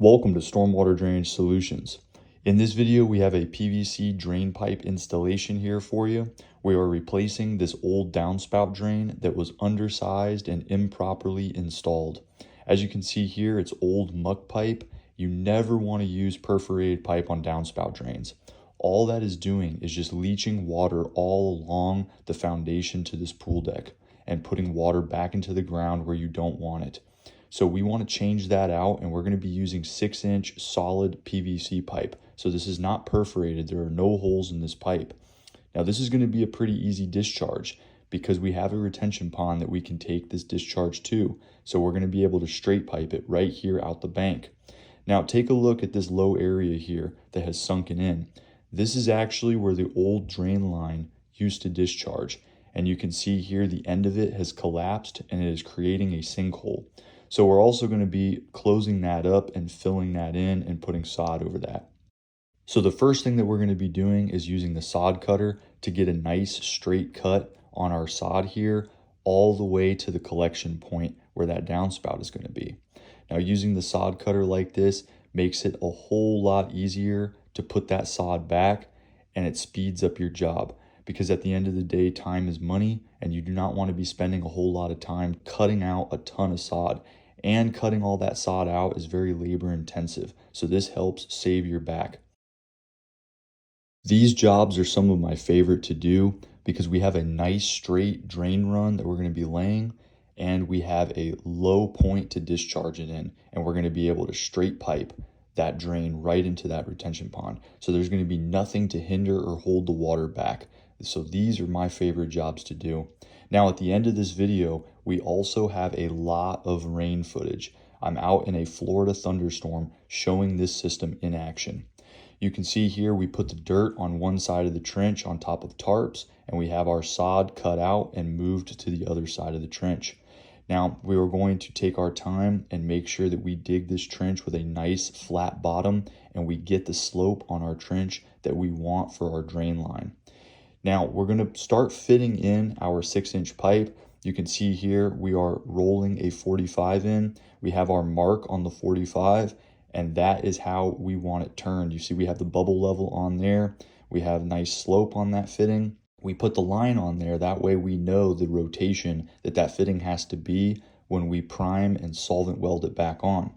Welcome to Stormwater Drainage Solutions. In this video, we have a PVC drain pipe installation here for you. We are replacing this old downspout drain that was undersized and improperly installed. As you can see here, it's old muck pipe. You never want to use perforated pipe on downspout drains. All that is doing is just leaching water all along the foundation to this pool deck and putting water back into the ground where you don't want it. So we want to change that out, and we're going to be using 6-inch solid PVC pipe. So this is not perforated. There are no holes in this pipe. Now this is going to be a pretty easy discharge because we have a retention pond that we can take this discharge to. So we're going to be able to straight pipe it right here out the bank. Now take a look at this low area here that has sunken in. This is actually where the old drain line used to discharge. And you can see here the end of it has collapsed and it is creating a sinkhole. So we're also going to be closing that up and filling that in and putting sod over that. So the first thing that we're going to be doing is using the sod cutter to get a nice straight cut on our sod here all the way to the collection point where that downspout is going to be. Now using the sod cutter like this makes it a whole lot easier to put that sod back, and it speeds up your job. Because at the end of the day, time is money, and you do not want to be spending a whole lot of time cutting out a ton of sod. And cutting all that sod out is very labor intensive, so this helps save your back. These jobs are some of my favorite to do because we have a nice straight drain run that we're going to be laying, and we have a low point to discharge it in, and we're going to be able to straight pipe that drain right into that retention pond. So there's going to be nothing to hinder or hold the water back. So these are my favorite jobs to do. Now at the end of this video, we also have a lot of rain footage. I'm out in a Florida thunderstorm showing this system in action. You can see here we put the dirt on one side of the trench on top of tarps, and we have our sod cut out and moved to the other side of the trench. Now we are going to take our time and make sure that we dig this trench with a nice flat bottom, and we get the slope on our trench that we want for our drain line. Now we're going to start fitting in our 6-inch pipe. You can see here we are rolling a 45 in. We have our mark on the 45, and that is how we want it turned. You see we have the bubble level on there. We have nice slope on that fitting. We put the line on there. That way we know the rotation that fitting has to be when we prime and solvent weld it back on.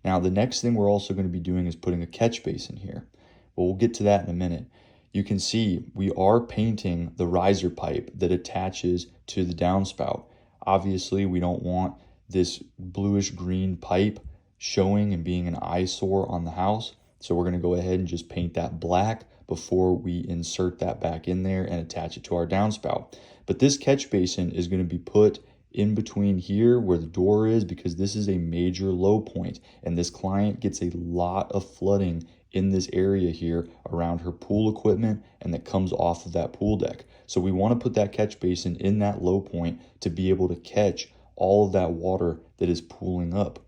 Now the next thing we're also going to be doing is putting a catch basin here. But we'll get to that in a minute. You can see we are painting the riser pipe that attaches to the downspout. Obviously, we don't want this bluish green pipe showing and being an eyesore on the house. So we're going to go ahead and just paint that black before we insert that back in there and attach it to our downspout. But this catch basin is going to be put in between here where the door is, because this is a major low point, and this client gets a lot of flooding in this area here around her pool equipment and that comes off of that pool deck. So we want to put that catch basin in that low point to be able to catch all of that water that is pooling up.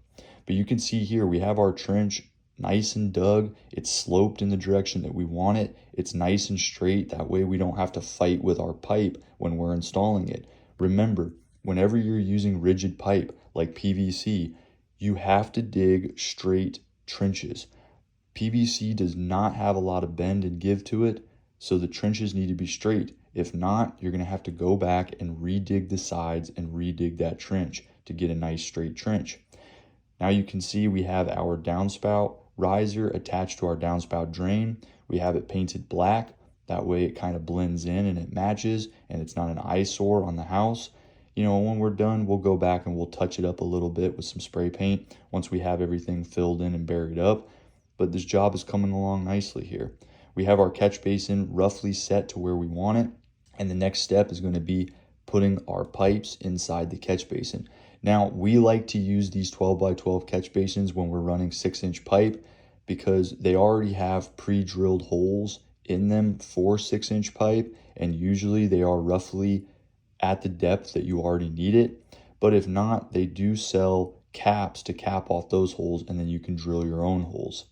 But you can see here we have our trench nice and dug. It's sloped in the direction that we want it. It's nice and straight. That way we don't have to fight with our pipe when we're installing it. Remember, whenever you're using rigid pipe like PVC, you have to dig straight trenches. PVC does not have a lot of bend and give to it, so the trenches need to be straight. If not, you're going to have to go back and redig the sides and redig that trench to get a nice straight trench. Now you can see we have our downspout riser attached to our downspout drain. We have it painted black. That way it kind of blends in and it matches, and it's not an eyesore on the house. You know, when we're done, we'll go back and we'll touch it up a little bit with some spray paint once we have everything filled in and buried up. But this job is coming along nicely here. We have our catch basin roughly set to where we want it. And the next step is going to be putting our pipes inside the catch basin. Now, we like to use these 12x12 catch basins when we're running 6-inch pipe because they already have pre-drilled holes in them for 6-inch pipe. And usually they are roughly at the depth that you already need it. But if not, they do sell caps to cap off those holes, and then you can drill your own holes.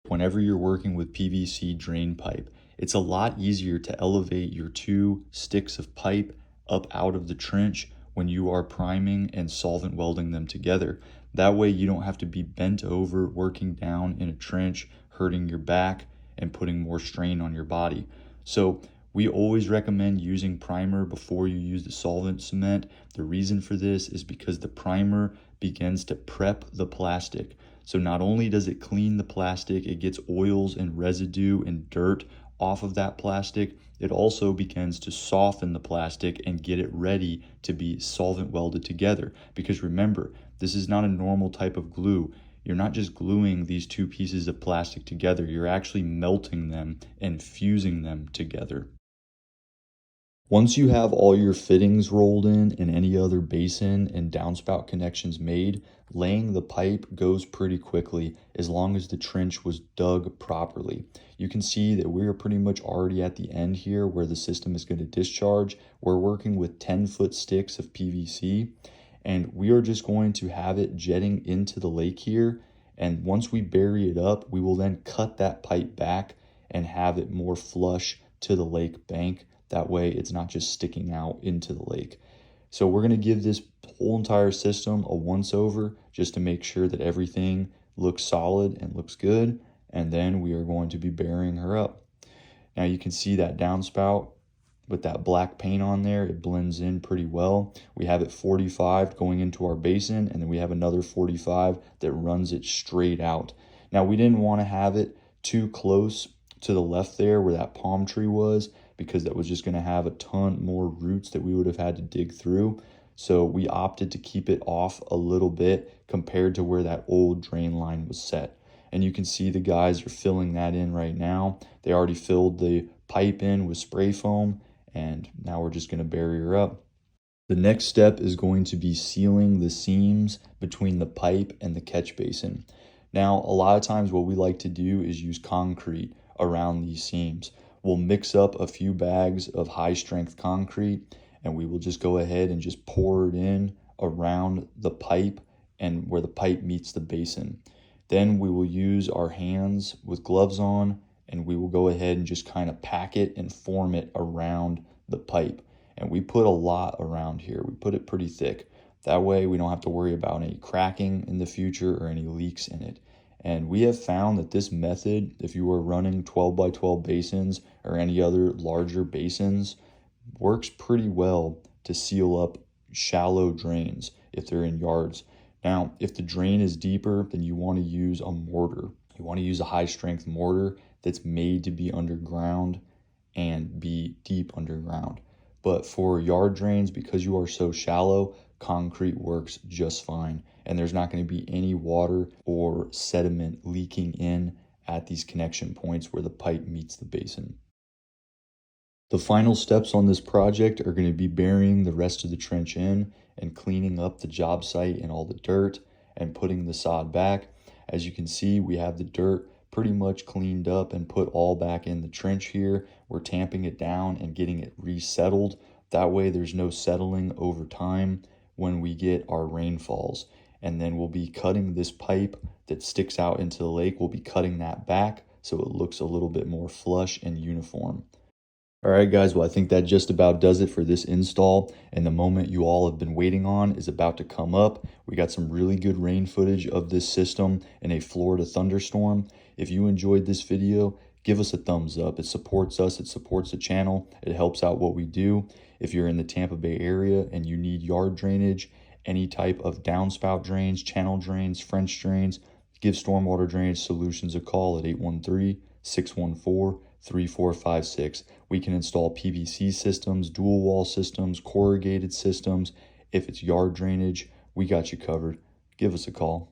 Whenever you're working with PVC drain pipe, it's a lot easier to elevate your 2 sticks of pipe up out of the trench when you are priming and solvent welding them together. That way you don't have to be bent over working down in a trench, hurting your back and putting more strain on your body. So we always recommend using primer before you use the solvent cement. The reason for this is because the primer begins to prep the plastic. So not only does it clean the plastic, it gets oils and residue and dirt off of that plastic, it also begins to soften the plastic and get it ready to be solvent welded together. Because remember, this is not a normal type of glue. You're not just gluing these two pieces of plastic together, you're actually melting them and fusing them together. Once you have all your fittings rolled in and any other basin and downspout connections made, laying the pipe goes pretty quickly as long as the trench was dug properly. You can see that we are pretty much already at the end here where the system is going to discharge. We're working with 10-foot sticks of PVC, and we are just going to have it jetting into the lake here. And once we bury it up, we will then cut that pipe back and have it more flush to the lake bank. That way it's not just sticking out into the lake. So we're going to give this whole entire system a once over just to make sure that everything looks solid and looks good. And then we are going to be burying her up. Now you can see that downspout with that black paint on there, it blends in pretty well. We have it 45 going into our basin, and then we have another 45 that runs it straight out. Now we didn't want to have it too close to the left there where that palm tree was, because that was just going to have a ton more roots that we would have had to dig through. So we opted to keep it off a little bit compared to where that old drain line was set. And you can see the guys are filling that in right now. They already filled the pipe in with spray foam, and now we're just going to bury her up. The next step is going to be sealing the seams between the pipe and the catch basin. Now, a lot of times what we like to do is use concrete around these seams. We'll mix up a few bags of high strength concrete, and we will just go ahead and just pour it in around the pipe and where the pipe meets the basin. Then we will use our hands with gloves on, and we will go ahead and just kind of pack it and form it around the pipe. And we put a lot around here. We put it pretty thick. That way we don't have to worry about any cracking in the future or any leaks in it. And we have found that this method, if you are running 12 by 12 basins or any other larger basins, works pretty well to seal up shallow drains if they're in yards. Now, if the drain is deeper, then you want to use a mortar. You want to use a high strength mortar that's made to be underground and be deep underground. But for yard drains, because you are so shallow, concrete works just fine. And there's not going to be any water or sediment leaking in at these connection points where the pipe meets the basin. The final steps on this project are going to be burying the rest of the trench in and cleaning up the job site and all the dirt and putting the sod back. As you can see, we have the dirt pretty much cleaned up and put all back in the trench here. We're tamping it down and getting it resettled. That way there's no settling over time when we get our rainfalls. And then we'll be cutting this pipe that sticks out into the lake. We'll be cutting that back so it looks a little bit more flush and uniform. All right, guys, well, I think that just about does it for this install, and the moment you all have been waiting on is about to come up. We got some really good rain footage of this system in a Florida thunderstorm. If you enjoyed this video, give us a thumbs up. It supports us, it supports the channel, it helps out what we do. If you're in the Tampa Bay area and you need yard drainage, any type of downspout drains, channel drains, French drains, give Stormwater Drainage Solutions a call at 813-614-3456. We can install PVC systems, dual wall systems, corrugated systems. If it's yard drainage, we got you covered. Give us a call.